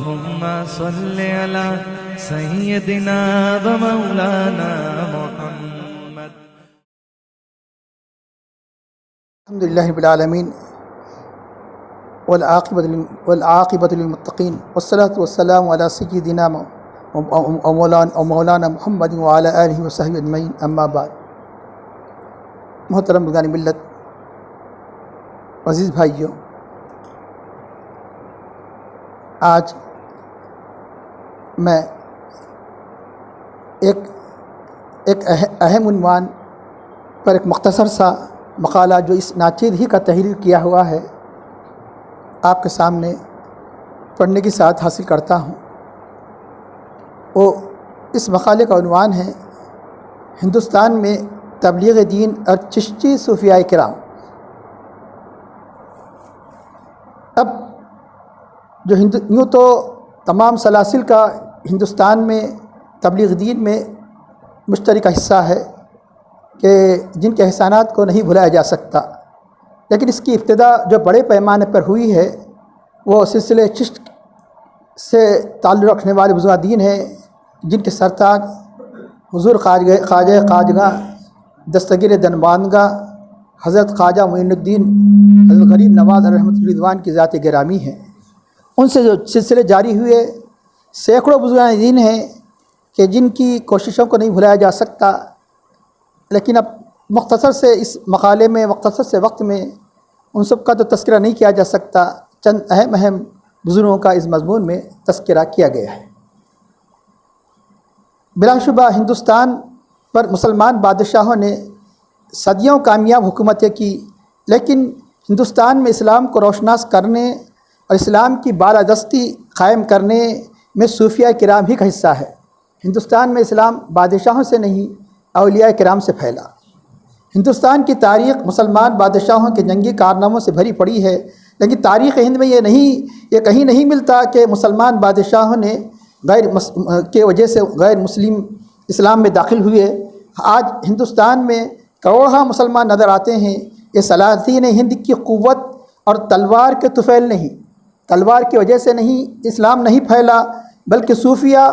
اللهم صل على سيدنا ومولانا محمد. الحمد لله رب العالمين والعاقبة للمتقين والصلاة والسلام على سيدنا ومولانا محمد وعلى آلہ وصحبہ اجمعین. اما بعد. محترم بزرگان ملت، عزیز بھائیوں، آج میں ایک اہم عنوان پر ایک مختصر سا مقالہ جو اس ناچیر ہی کا تحریر کیا ہوا ہے آپ کے سامنے پڑھنے کی سعادت حاصل کرتا ہوں. وہ اس مقالے کا عنوان ہے ہندوستان میں تبلیغ دین اور چشتی صوفیاء کرام. اب جو یوں تو تمام سلاسل کا ہندوستان میں تبلیغ دین میں مشترکہ حصہ ہے کہ جن کے احسانات کو نہیں بھلایا جا سکتا، لیکن اس کی ابتدا جو بڑے پیمانے پر ہوئی ہے وہ سلسلے چشت سے تعلق رکھنے والے بزرگ دین ہیں، جن کے سرتاج حضور خواجہ خواجگاہ دستگیر دنبانگاہ حضرت خواجہ معین الدین حضرت غریب نواز رحمۃ الرضوان کی ذات گرامی ہیں. ان سے جو سلسلے جاری ہوئے سینکڑوں بزرگان دین ہیں کہ جن کی کوششوں کو نہیں بھلایا جا سکتا، لیکن اب مختصر سے اس مقالے میں مختصر سے وقت میں ان سب کا تو تذکرہ نہیں کیا جا سکتا. چند اہم بزرگوں کا اس مضمون میں تذکرہ کیا گیا ہے. بلا شبہ ہندوستان پر مسلمان بادشاہوں نے صدیوں کامیاب حکومتیں کی، لیکن ہندوستان میں اسلام کو روشناس کرنے اور اسلام کی بالادستی قائم کرنے میں صوفیاء کرام ہی کا حصہ ہے. ہندوستان میں اسلام بادشاہوں سے نہیں اولیاء کرام سے پھیلا. ہندوستان کی تاریخ مسلمان بادشاہوں کے جنگی کارناموں سے بھری پڑی ہے، لیکن تاریخ ہند میں یہ کہیں نہیں ملتا کہ مسلمان بادشاہوں نے کے وجہ سے غیر مسلم اسلام میں داخل ہوئے. آج ہندوستان میں کروڑہ مسلمان نظر آتے ہیں. یہ سلاطین ہند کی قوت اور تلوار کے طفیل نہیں، تلوار کی وجہ سے نہیں اسلام نہیں پھیلا، بلکہ صوفیاء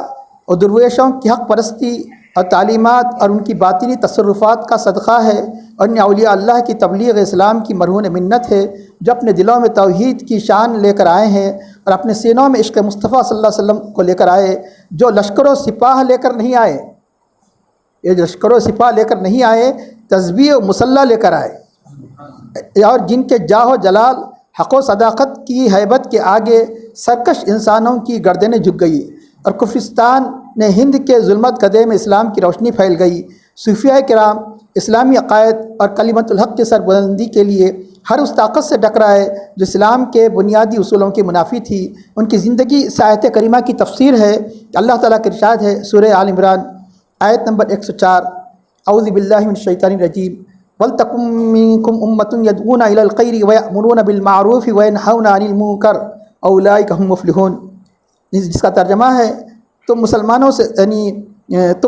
اور درویشوں کی حق پرستی اور تعلیمات اور ان کی باطنی تصرفات کا صدقہ ہے، اور ان اولیاء اللہ کی تبلیغ اسلام کی مرہون منت ہے جو اپنے دلوں میں توحید کی شان لے کر آئے ہیں اور اپنے سینوں میں عشق مصطفیٰ صلی اللہ علیہ وسلم کو لے کر آئے، جو لشکر و سپاہ لے کر نہیں آئے. یہ لشکر و سپاہ لے کر نہیں آئے، تسبیح و مسلح لے کر آئے، اور جن کے جاہ و جلال حق و صداقت کی ہیبت کے آگے سرکش انسانوں کی گردنیں جھک گئی اور کفرستان نے ہند کے ظلمت گدھے میں اسلام کی روشنی پھیل گئی. صوفیاء کرام اسلامی عقائد اور کلمت الحق کی سربلندی کے لیے ہر اس طاقت سے ٹکرائے جو اسلام کے بنیادی اصولوں کے منافی تھی. ان کی زندگی اس آیت کریمہ کی تفسیر ہے. اللہ تعالیٰ کا ارشاد ہے سورہ آل عمران آیت نمبر 104، اعوذ باللہ من الشیطان الرجیم، وَلْتَكُن مِّنكُمْ أُمَّةٌ يَدْعُونَ إِلَى الْخَيْرِ وَيَأْمُرُونَ بِالْمَعْرُوفِ وَيَنْهَوْنَ عَنِ الْمُنكَرِ أُولَٰئِكَ هُمُ الْمُفْلِحُونَ. جس کا ترجمہ ہے تم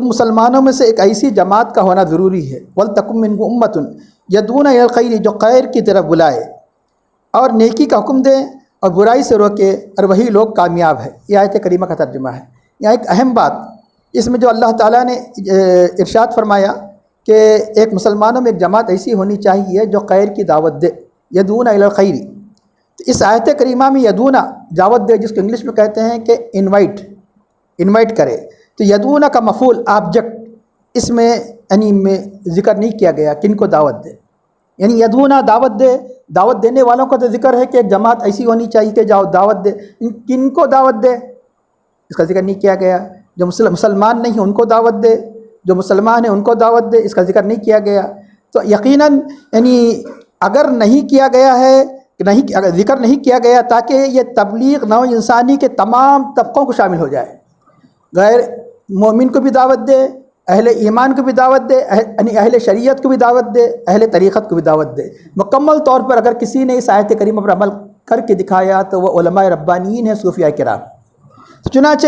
مسلمانوں میں سے ایک ایسی جماعت کا ہونا ضروری ہے. وَلْتَكُن مِّنكُمْ أُمَّةٌ يَدْعُونَ إِلَى الْخَيْرِ، جو خیر کی طرف بلائے اور نیکی کا حکم دے اور برائی سے روکے، اور وہی لوگ کامیاب ہے. یہ آیت کریمہ کا ترجمہ ہے. یہاں ایک اہم بات اس میں جو اللہ تعالیٰ نے ارشاد فرمایا کہ ایک مسلمانوں میں ایک جماعت ایسی ہونی چاہیے جو خیر کی دعوت دے، یدعون الی الخیر. تو اس آیت کریمہ میں یدعون دعوت دے، جس کو انگلش میں کہتے ہیں کہ انوائٹ کرے، تو یدعون کا مفعول آبجیکٹ اس میں ذکر نہیں کیا گیا کن کو دعوت دے. یعنی یدعون دعوت دے، دعوت دینے والوں کا تو ذکر ہے کہ ایک جماعت ایسی ہونی چاہیے کہ جاؤ دعوت دے. کن کو دعوت دے اس کا ذکر نہیں کیا گیا. جو مسلمان نہیں ہیں ان کو دعوت دے، جو مسلمان ہیں ان کو دعوت دے، اس کا ذکر نہیں کیا گیا. تو یقیناً اگر نہیں کیا گیا ہے، ذکر نہیں کیا گیا تاکہ یہ تبلیغ نوع انسانی کے تمام طبقوں کو شامل ہو جائے. غیر مومن کو بھی دعوت دے، اہل ایمان کو بھی دعوت دے، اہل شریعت کو بھی دعوت دے، اہل طریقت کو بھی دعوت دے. مکمل طور پر اگر کسی نے اس آیت کریمہ پر عمل کر کے دکھایا تو وہ علماء ربانیین ہیں، صوفیاء کرام. چنانچہ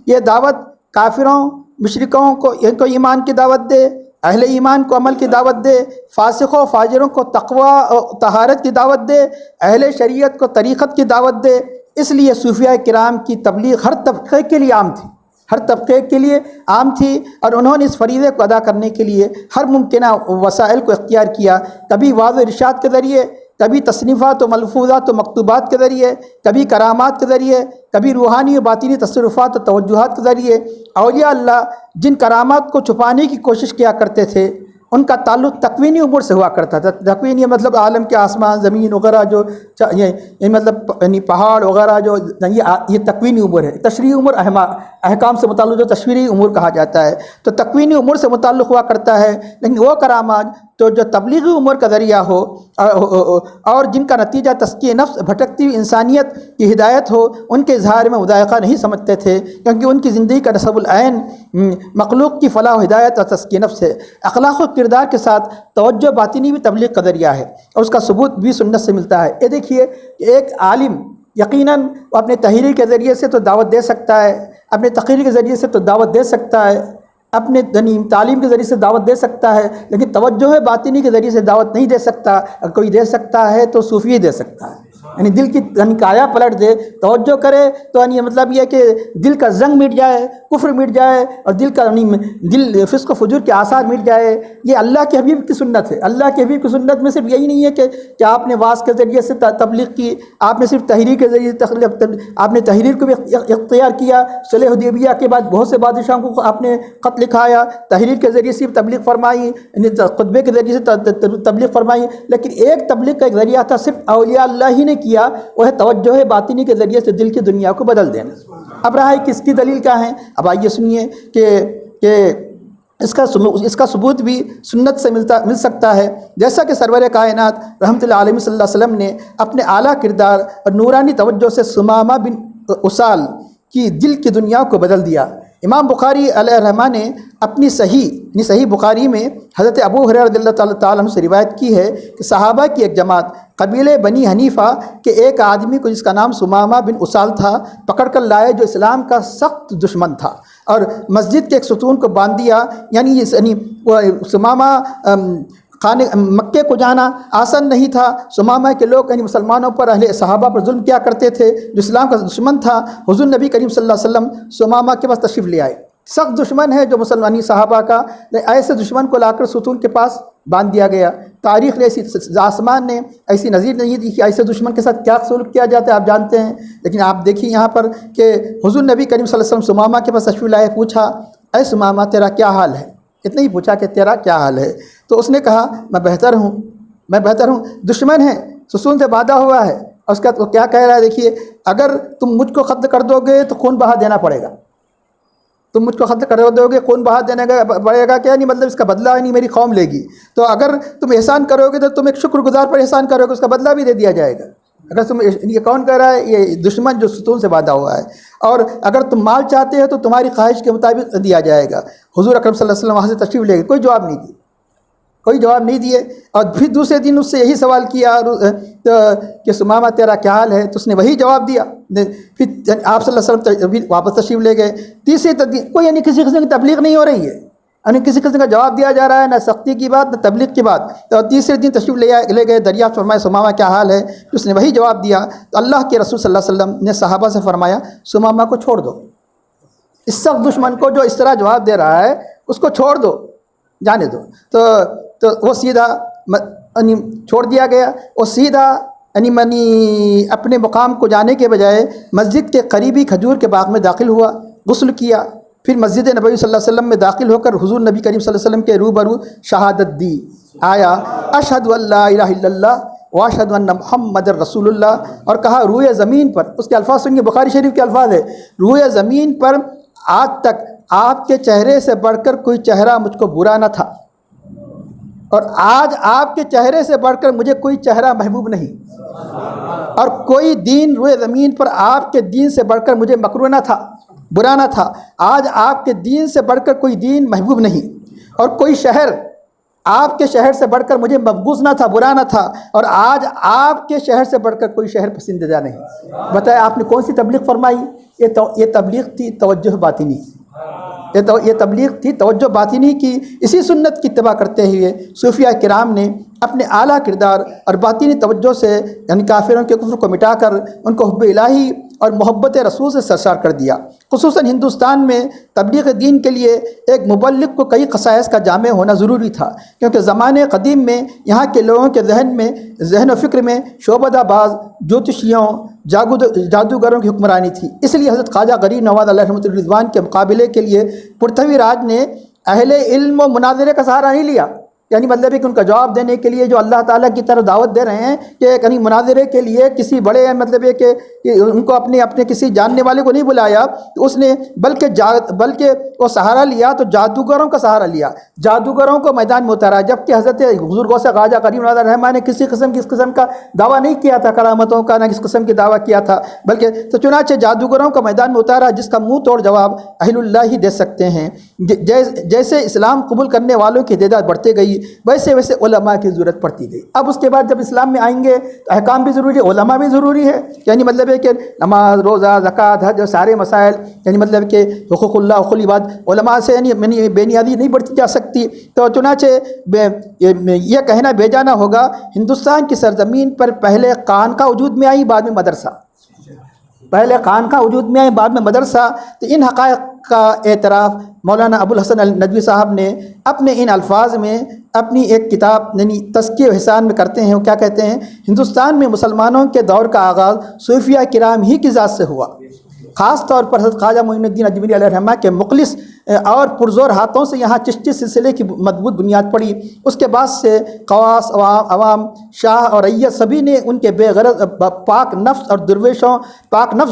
یہ دعوت کافروں مشرکوں کو ایمان کی دعوت دے، اہل ایمان کو عمل کی دعوت دے، فاسقوں فاجروں کو تقوی و طہارت کی دعوت دے، اہل شریعت کو طریقت کی دعوت دے. اس لیے صوفیہ کرام کی تبلیغ ہر طبقے کے لیے عام تھی، ہر طبقے کے لیے عام تھی، اور انہوں نے اس فریضے کو ادا کرنے کے لیے ہر ممکنہ وسائل کو اختیار کیا، کبھی واضح ارشاد کے ذریعے، کبھی تصنیفات و ملفوظات و مکتوبات کے ذریعے، کبھی کرامات کے ذریعے، کبھی روحانی و باطنی تصرفات و توجہات کے ذریعے۔ اولیاء اللہ جن کرامات کو چھپانے کی کوشش کیا کرتے تھے ان کا تعلق تکوینی امور سے ہوا کرتا تھا۔ تکوینی مطلب عالم کے آسمان زمین وغیرہ جو یہ مطلب یعنی پہاڑ وغیرہ جو یہ تکوینی امور ہے۔ تشریعی امور احکام سے متعلق جو تشریعی امور کہا جاتا ہے، تو تکوینی امور سے متعلق ہوا کرتا ہے، لیکن وہ کرامات تو جو تبلیغی امور کا ذریعہ ہو اور جن کا نتیجہ تزکیہ نفس بھٹکتی ہوئی انسانیت کی ہدایت ہو، ان کے اظہار میں مضائقہ نہیں سمجھتے تھے، کیونکہ ان کی زندگی کا نصب العین مخلوق کی فلاح و ہدایت اور تزکیہ نفس ہے۔ اخلاق و کردار کے ساتھ توجہ باطنی بھی تبلیغ کا ذریعہ ہے، اور اس کا ثبوت بھی سنت سے ملتا ہے۔ یہ دیکھیے ایک عالم یقیناً اپنے تحریر کے ذریعے سے تو دعوت دے سکتا ہے، اپنے تقریر کے ذریعے سے تو دعوت دے سکتا ہے، اپنے تعلیم کے ذریعے سے دعوت دے سکتا ہے، لیکن توجہ باطنی کے ذریعے سے دعوت نہیں دے سکتا۔ کوئی دے سکتا ہے تو صوفی دے سکتا ہے، یعنی دل کی کایا پلٹ دے، توجہ کرے تو یعنی مطلب یہ کہ دل کا زنگ مٹ جائے، کفر مٹ جائے، اور دل کا دل فسق و فجور کے آثار مٹ جائے۔ یہ اللہ کے حبیب کی سنت ہے۔ اللہ کے حبیب کی سنت میں صرف یہی نہیں ہے کہ آپ نے واعظ کے ذریعے سے تبلیغ کی، آپ نے صرف تحریر کے ذریعے آپ نے تحریر کو بھی اختیار کیا۔ صلح حدیبیہ کے بعد بہت سے بادشاہوں کو آپ نے خط لکھایا، تحریر کے ذریعے سے تبلیغ فرمائی، خطبے کے ذریعے سے تبلیغ فرمائی، لیکن ایک تبلیغ کا ایک ذریعہ تھا صرف اولیاء اللہ ہی نے کیا، وہ ہے توجہ باطنی کے ذریعے سے دل کی دنیا کو بدل دینا۔ اب رہا ہے کس کی دلیل کیا ہے، اب آئیے سنیے کہ اس کا ثبوت بھی سنت سے مل سکتا ہے، جیسا کہ سرور کائنات رحمۃ اللہ علیہ صلی اللہ علیہ وسلم نے اپنے اعلیٰ کردار اور نورانی توجہ سے ثمامہ بن اسال کی دل کی دنیا کو بدل دیا۔ امام بخاری علیہ الرحمہ نے اپنی صحیح بخاری میں حضرت ابو ہریرہ رضی اللہ تعالیٰ عنہ سے روایت کی ہے کہ صحابہ کی ایک جماعت قبیلے بنی حنیفہ کے ایک آدمی کو جس کا نام ثمامہ بن اسال تھا پکڑ کر لائے، جو اسلام کا سخت دشمن تھا، اور مسجد کے ایک ستون کو باندھ دیا۔ یعنی ثمامہ مکے کو جانا آسان نہیں تھا۔ ثمامہ کے لوگ یعنی مسلمانوں پر، اہل صحابہ پر ظلم کیا کرتے تھے، جو اسلام کا دشمن تھا۔ حضور نبی کریم صلی اللہ علیہ وسلم ثمامہ کے پاس تشریف لے آئے۔ سخت دشمن ہے جو مسلمانی صحابہ کا، ایسے دشمن کو لا کر ستون کے پاس باندھ دیا گیا۔ تاریخ نے آسمان نے ایسی نظیر نہیں دی کہ ایسے دشمن کے ساتھ کیا سلوک کیا جاتا ہے، آپ جانتے ہیں۔ لیکن آپ دیکھیے یہاں پر کہ حضور نبی کریم صلی اللہ علیہ وسلم ثمامہ کے پاس تشریف لائے، پوچھا اے ثمامہ تیرا کیا حال ہے؟ اتنا ہی پوچھا کہ تیرا کیا حال ہے؟ تو اس نے کہا میں بہتر ہوں۔ دشمن ہے، ستون سے باندھا ہوا ہے، اور اس کا تو کیا کہہ رہا ہے دیکھیے، اگر تم مجھ کو قتل کر دو گے تو خون بہا دینا پڑے گا، تم مجھ کو قتل کر دو گے خون بہا دینے کا پڑے گا، کیا نہیں مطلب اس کا بدلہ نہیں میری قوم لے گی، تو اگر تم احسان کرو گے تو تم ایک شکر گزار پر احسان کرو گے، اس کا بدلہ بھی دے دیا جائے گا۔ اگر تم یہ کون کہہ رہا ہے؟ یہ دشمن جو ستون سے باندھا ہوا ہے۔ اور اگر تم مال چاہتے ہو تو تمہاری خواہش کے مطابق دیا جائے گا۔ حضور اکرم صلی اللہ علیہ وسلم وہاں سے تشریف لے گئے، کوئی جواب نہیں دیے۔ اور پھر دوسرے دن اس سے یہی سوال کیا کہ ثمامہ تیرا کیا حال ہے؟ تو اس نے وہی جواب دیا۔ پھر آپ صلی اللہ علیہ وسلم واپس تشریف لے گئے۔ تیسرے دن کوئی یعنی کسی قسم کی تبلیغ نہیں ہو رہی ہے، یعنی کسی قسم کا جواب دیا جا رہا ہے، نہ سختی کی بات نہ تبلیغ کی بات۔ تو تیسرے دن تشریف لے گئے، دریافت فرمایا ثمامہ کیا حال ہے؟ تو اس نے وہی جواب دیا۔ تو اللہ کے رسول صلی اللہ علیہ وسلم نے صحابہ سے فرمایا ثمامہ کو چھوڑ دو، اس سخت دشمن کو جو اس طرح جواب دے رہا ہے اس کو چھوڑ دو، جانے دو۔ تو وہ سیدھا چھوڑ دیا گیا۔ وہ سیدھا اپنے مقام کو جانے کے بجائے مسجد کے قریبی کھجور کے باغ میں داخل ہوا، غسل کیا، پھر مسجد نبوی صلی اللہ علیہ وسلم میں داخل ہو کر حضور نبی کریم صلی اللہ علیہ وسلم کے روبرو شہادت دی، آیا اشہد ان لا الہ الا اللہ واشہد ان محمد رسول اللہ، اور کہا روئے زمین پر، اس کے الفاظ سنیے، بخاری شریف کے الفاظ ہے، روئے زمین پر آج تک آپ کے چہرے سے بڑھ کر کوئی چہرہ مجھ کو برا نہ تھا، اور آج آپ کے چہرے سے بڑھ کر مجھے کوئی چہرہ محبوب نہیں، اور کوئی دین روئے زمین پر آپ کے دین سے بڑھ کر مجھے مکروہ نہ تھا، برا نہ تھا، آج آپ کے دین سے بڑھ کر کوئی دین محبوب نہیں، اور کوئی شہر آپ کے شہر سے بڑھ کر مجھے مبغوض نہ تھا، برا نہ تھا، اور آج آپ کے شہر سے بڑھ کر کوئی شہر پسندیدہ نہیں۔ بتائیں آپ نے کون سی تبلیغ فرمائی؟ یہ تبلیغ تھی توجہ باطنی، یہ تبلیغ تھی توجہ باطنی کی۔ اسی سنت کی اتباع کرتے ہوئے صوفیہ کرام نے اپنے اعلیٰ کردار اور باطنی توجہ سے یعنی کافروں کے کفر کو مٹا کر ان کو حب الہی اور محبت رسول سے سرشار کر دیا۔ خصوصاً ہندوستان میں تبلیغ دین کے لیے ایک مبلغ کو کئی خصائص کا جامع ہونا ضروری تھا، کیونکہ زمانے قدیم میں یہاں کے لوگوں کے ذہن و فکر میں شعبدہ باز، جوتشیوں، جادوگروں کی حکمرانی تھی۔ اس لیے حضرت خواجہ غریب نواز علیہ رحمۃ الرضوان کے مقابلے کے لیے پرتھوی راج نے اہل علم و مناظرے کا سہارا نہیں لیا، یعنی مطلب ہے کہ ان کا جواب دینے کے لیے جو اللہ تعالیٰ کی طرف دعوت دے رہے ہیں کہ کہیں مناظرے کے لیے کسی بڑے مطلب ہے کہ ان کو اپنے کسی جاننے والے کو نہیں بلایا، تو اس نے بلکہ وہ سہارا لیا تو جادوگروں کا سہارا لیا، جادوگروں کو میدان میں اتارا، جبکہ حضرت حضور غوث خواجہ غریب نواز رحمٰن نے کسی قسم کا دعویٰ نہیں کیا تھا کرامتوں کا، نہ کس قسم کی دعویٰ کیا تھا، بلکہ تو چنانچہ جادوگروں کو میدان میں اتارا، جس کا منہ توڑ جواب اہل اللہ ہی دے سکتے ہیں۔ جیسے اسلام قبول کرنے والوں کی تعداد بڑھتی گئی، ویسے علماء کی ضرورت پڑتی گئی۔ اب اس کے بعد جب اسلام میں آئیں گے تو احکام بھی ضروری ہے، علماء بھی ضروری ہے، یعنی مطلب ہے کہ نماز، روزہ، زکوٰۃ، حج، سارے مسائل، یعنی مطلب کہ حقوق اللہ، حقوق العباد، علماء سے یعنی بے نیازی نہیں بڑھتی جا سکتی۔ تو چنانچہ یہ کہنا بے جانا ہوگا، ہندوستان کی سرزمین پر پہلے خانقاہ وجود میں آئی، بعد میں مدرسہ، پہلے خانقاہ وجود میں آئی، بعد میں مدرسہ۔ تو ان حقائق کا اعتراف مولانا ابو الحسن الندوی صاحب نے اپنے ان الفاظ میں اپنی ایک کتاب یعنی تزکیہ و احسان میں کرتے ہیں۔ وہ کیا کہتے ہیں؟ ہندوستان میں مسلمانوں کے دور کا آغاز صوفیہ کرام ہی کی ذات سے ہوا، خاص طور پر حضرت خواجہ معین الدین اجمیری علیہ الرحمہ کے مخلص اور پرزور ہاتھوں سے یہاں چشتی سلسلے کی مضبوط بنیاد پڑی۔ اس کے بعد سے خواص، عوام، شاہ اور رعیت سبھی نے ان کے بے غرض پاک نفس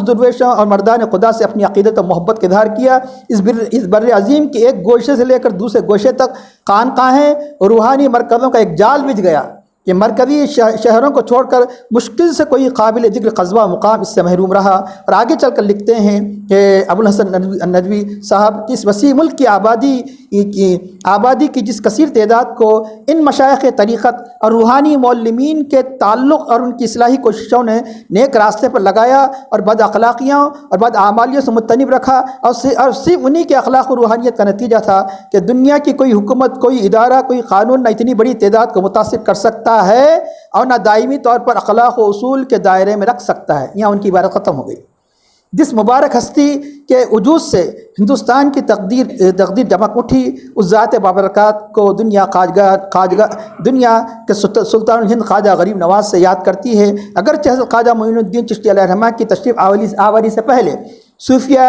درویشوں اور مردان خدا سے اپنی عقیدت و محبت کا اظہار کیا۔ اس بر عظیم کے ایک گوشے سے لے کر دوسرے گوشے تک خانقاہیں اور روحانی مرکزوں کا ایک جال بچھ گیا۔ یہ مرکزی شہروں کو چھوڑ کر مشکل سے کوئی قابل ذکر قصبہ مقام اس سے محروم رہا۔ اور آگے چل کر لکھتے ہیں کہ ابو الحسن الندوی صاحب کی اس وسیع ملک کی آبادی کی جس کثیر تعداد کو ان مشائخ طریقت اور روحانی معلمین کے تعلق اور ان کی اصلاحی کوششوں نے نیک راستے پر لگایا اور بد اخلاقیوں اور بد اعمالیوں سے متنب رکھا، اور صرف انہی کے اخلاق و روحانیت کا نتیجہ تھا کہ دنیا کی کوئی حکومت، کوئی ادارہ، کوئی قانون نہ اتنی بڑی تعداد کو متاثر کر سکتا ہے اور نہ دائمی طور پر اخلاق و اصول کے دائرے میں رکھ سکتا ہے۔ یہاں ان کی عبارت ختم ہو گئی۔ جس مبارک ہستی کے وجود سے ہندوستان کی تقدیر چمک اٹھی، اس ذات بابرکات کو دنیا کے سلطان الہند خواجہ غریب نواز سے یاد کرتی ہے۔ اگرچہ حضرت خواجہ معین الدین چشتی علیہ الرحمہ کی تشریف آوری سے پہلے صوفیہ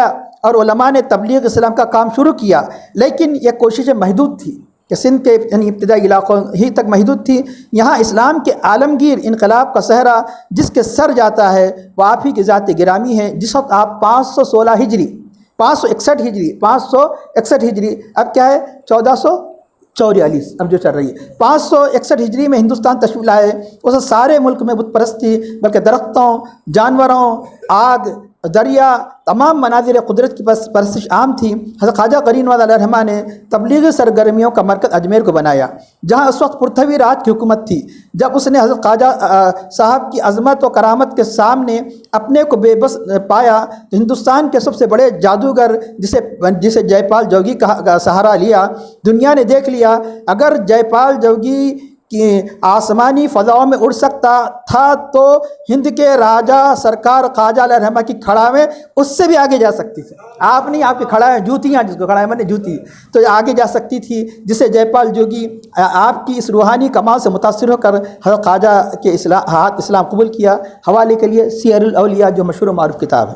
اور علماء نے تبلیغ اسلام کا کام شروع کیا، لیکن یہ کوششیں محدود تھی کہ سندھ کے یعنی ابتدائی علاقوں ہی تک محدود تھی۔ یہاں اسلام کے عالمگیر انقلاب کا صحرا جس کے سر جاتا ہے وہ آپ ہی کی ذات گرامی ہے۔ جس وقت آپ 561 ہجری اب کیا ہے 1444 اب جو چل رہی ہے 561 ہجری میں ہندوستان تشریف لائے، اس سارے ملک میں بت پرستی، بلکہ درختوں، جانوروں، آگ، دریا، تمام مناظر قدرت کی پرستش عام تھی۔ حضرت خواجہ غریب نواز علیہ الرحمہ نے تبلیغی سرگرمیوں کا مرکز اجمیر کو بنایا، جہاں اس وقت پرتھوی راج کی حکومت تھی۔ جب اس نے حضرت خواجہ صاحب کی عظمت و کرامت کے سامنے اپنے کو بے بس پایا تو ہندوستان کے سب سے بڑے جادوگر جسے جے پال جوگی کا سہارا لیا۔ دنیا نے دیکھ لیا اگر جے پال جوگی کہ آسمانی فضاؤں میں اڑ سکتا تھا تو ہند کے راجہ سرکار خواجہ علیہ الرحمہ کی کھڑاویں اس سے بھی آگے جا سکتی تھی۔ آپ نہیں، آپ کی کھڑاویں جوتیاں، جس کو کھڑاویں میں نے جوتی، تو آگے جا سکتی تھی، جسے جے پال جوگی آپ کی اس روحانی کمال سے متاثر ہو کر حضرت خواجہ کے اسلام قبول کیا۔ حوالے کے لیے سیر الاولیاء جو مشہور و معروف کتاب ہے۔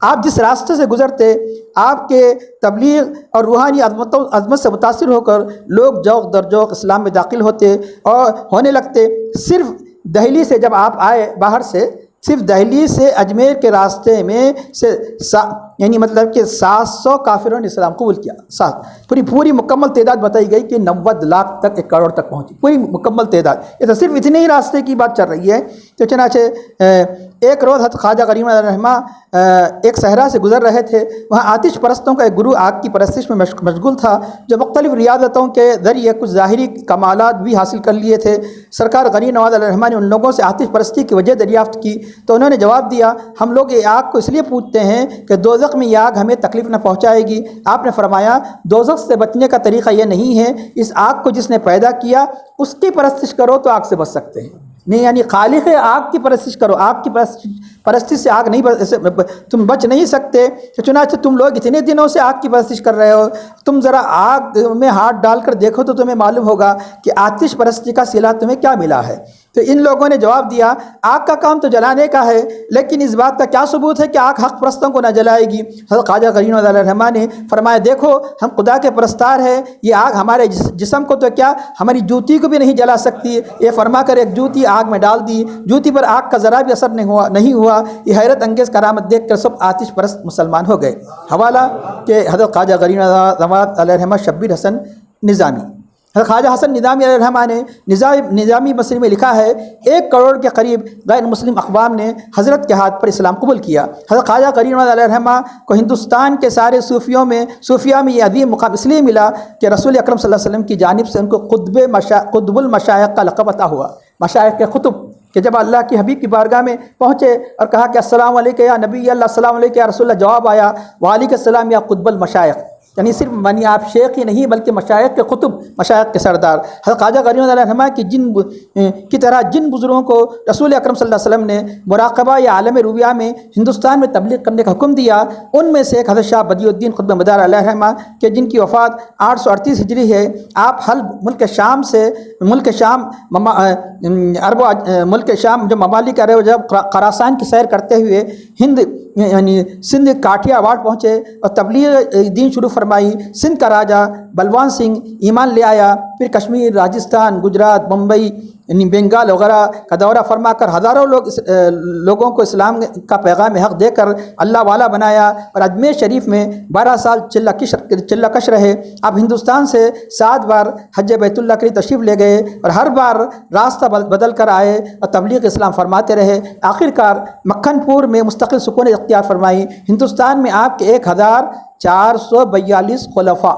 آپ جس راستے سے گزرتے، آپ کے تبلیغ اور روحانی عظمت سے متاثر ہو کر لوگ جوق در جوق اسلام میں داخل ہونے لگتے۔ صرف دہلی سے جب آپ آئے باہر سے، صرف دہلی سے اجمیر کے راستے میں سے یعنی مطلب کہ 700 کافروں نے اسلام قبول کیا۔ پوری مکمل تعداد بتائی گئی کہ 90 لاکھ تک 1 کروڑ تک پہنچی، پوری مکمل تعداد۔ یہ تو صرف اتنے ہی راستے کی بات چل رہی ہے۔ تو چنانچہ ایک روز حضرت خواجہ غریب علیہ الرحمہ ایک صحرا سے گزر رہے تھے، وہاں آتش پرستوں کا ایک گروہ آگ کی پرستش میں مشغول تھا، جو مختلف ریاضتوں کے ذریعے کچھ ظاہری کمالات بھی حاصل کر لیے تھے۔ سرکار غریب نواز علیہ الرحمہ نے ان لوگوں سے آتش پرستی کی وجہ دریافت کی تو انہوں نے جواب دیا، ہم لوگ یہ آگ کو اس لیے پوجتے ہیں کہ دوزخ میں یہ آگ ہمیں تکلیف نہ پہنچائے گی۔ آپ نے فرمایا دوزخ سے بچنے کا طریقہ یہ نہیں ہے، اس آگ کو جس نے پیدا کیا اس کی پرستش کرو تو آگ سے بچ سکتے ہیں۔ نہیں، یعنی خالق آگ کی پرستش کرو، آگ کی پرستش سے آگ نہیں تم بچ نہیں سکتے، چنانچہ تم لوگ اتنے دنوں سے آگ کی پرستش کر رہے ہو، تم ذرا آگ میں ہاتھ ڈال کر دیکھو تو تمہیں معلوم ہوگا کہ آتش پرستی کا صلہ تمہیں کیا ملا ہے۔ تو ان لوگوں نے جواب دیا آگ کا کام تو جلانے کا ہے، لیکن اس بات کا کیا ثبوت ہے کہ آگ حق پرستوں کو نہ جلائے گی؟ حضرت خواجہ غرین علیہ الرحمٰ نے فرمایا دیکھو ہم خدا کے پرستار ہیں، یہ آگ ہمارے جسم کو تو کیا ہماری جوتی کو بھی نہیں جلا سکتی۔ یہ فرما کر ایک جوتی آگ میں ڈال دی، جوتی پر آگ کا ذرا بھی اثر نہیں ہوا۔ یہ حیرت انگیز کرامت دیکھ کر سب آتش پرست مسلمان ہو گئے۔ حوالہ کہ حضرت خواجہ غرین علیہ الرحمٰ شبیر حسن نظامی۔ حضرت خواجہ حسن نظامی علیہ الرحمٰ نے نظامی مصری میں لکھا ہے 1 کروڑ کے قریب غیر مسلم اقوام نے حضرت کے ہاتھ پر اسلام قبول کیا۔ حضرت خواجہ غرین علیہ الرحمٰ کو ہندوستان کے سارے صوفیہ میں یہ عظیم مقام اس لیے ملا کہ رسول اکرم صلی اللہ علیہ وسلم کی جانب سے ان کو قطب المشائخ کا لقب عطا ہوا، مشائخ کے قطب، کہ جب اللہ کی حبیب کی بارگاہ میں پہنچے اور کہا کہ السلام علیکم یا نبی اللہ، السلام علیکم یا رسول اللہ، جواب آیا وعلیکم السلام یا قطب المشائخ، یعنی صرف آپ شیخ ہی نہیں بلکہ مشائخ کے قطب، مشائخ کے سردار۔ حضرت خواجہ غرین علیہ الرحمٰ کی طرح جن بزرگوں کو رسول اکرم صلی اللہ علیہ وسلم نے مراقبہ یا عالم رویہ میں ہندوستان میں تبلیغ کرنے کا حکم دیا، ان میں سے ایک حضرت شاہ بدیع الدین قطب مدار علیہ الرحمٰ کہ جن کی وفات 838 ہجری ہے۔ آپ حلب ملک شام جو ممالک عرب جب خراسان کی سیر کرتے ہوئے ہند یعنی سندھ کاٹھیا واڑ پہنچے اور تبلیغ دین شروع فرمائی۔ سندھ کا راجہ بلوان سنگھ ایمان لے آیا، پھر کشمیر، راجستھان، گجرات، بمبئی یعنی بنگال وغیرہ کا دورہ فرما کر ہزاروں لوگوں کو اسلام کا پیغام حق دے کر اللہ والا بنایا، اور اجمیر شریف میں 12 سال چلہ کش رہے۔ اب ہندوستان سے 7 بار حج بیت اللہ کے لیے تشریف لے گئے اور ہر بار راستہ بدل کر آئے اور تبلیغ اسلام فرماتے رہے۔ آخرکار مکھن پور میں مستقل سکون اختیار فرمائی۔ ہندوستان میں آپ کے 1442 خلفاء،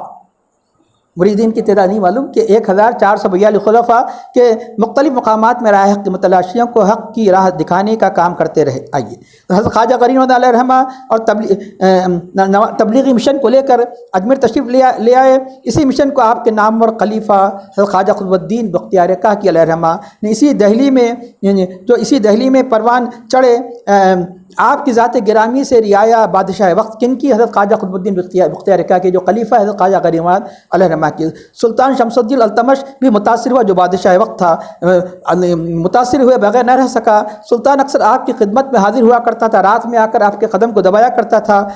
مریدین کی تعداد نہیں معلوم کہ 1442 خلفاء کے مختلف مقامات میں راہ حق کے متلاشیوں کو حق کی راہ دکھانے کا کام کرتے رہے۔ آئیے حضرت خواجہ غرین علیہ الرحمٰ اور تبلیغی مشن کو لے کر اجمیر تشریف لے آئے۔ اسی مشن کو آپ کے نامور خلیفہ حضرت خواجہ قطب الدین بختیار کاکی علیہ الرحمٰ نے اسی دہلی میں پروان چڑھے۔ آپ کی ذات گرامی سے رعایا بادشاہ وقت کن کی؟ حضرت خواجہ قطب الدین بختیار کاکی جو خلیفہ حضرت خواجہ غرین علیہ الرحمٰ کی۔ سلطان شمس الدین التمش بھی متاثر ہوا جو بادشاہ وقت تھا، متاثر ہوئے بغیر نہ رہ سکا۔ سلطان اکثر آپ کی خدمت میں حاضر ہوا کرتا تھا، رات میں آ کر آپ کے قدم کو دبایا کرتا تھا۔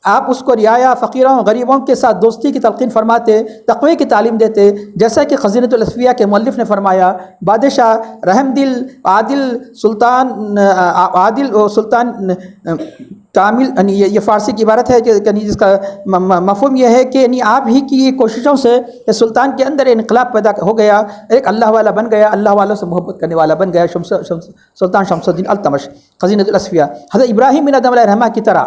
آپ اس کو رعایا فقیروں غریبوں کے ساتھ دوستی کی تلقین فرماتے، تقوی کی تعلیم دیتے، جیسا کہ خزینۃ الاسفیہ کے مؤلف نے فرمایا بادشاہ رحم دل عادل سلطان کامل، یعنی یہ فارسی کی عبارت ہے کہ جس کا مفہوم یہ ہے کہ یعنی آپ ہی کی کوششوں سے سلطان کے اندر انقلاب پیدا ہو گیا، ایک اللہ والا بن گیا، اللہ والوں سے محبت کرنے والا بن گیا سلطان شمس الدین التمش۔ خزینۃ الاسفیہ حضرت ابراہیم بن ادم علیہ الرحمٰ کی طرح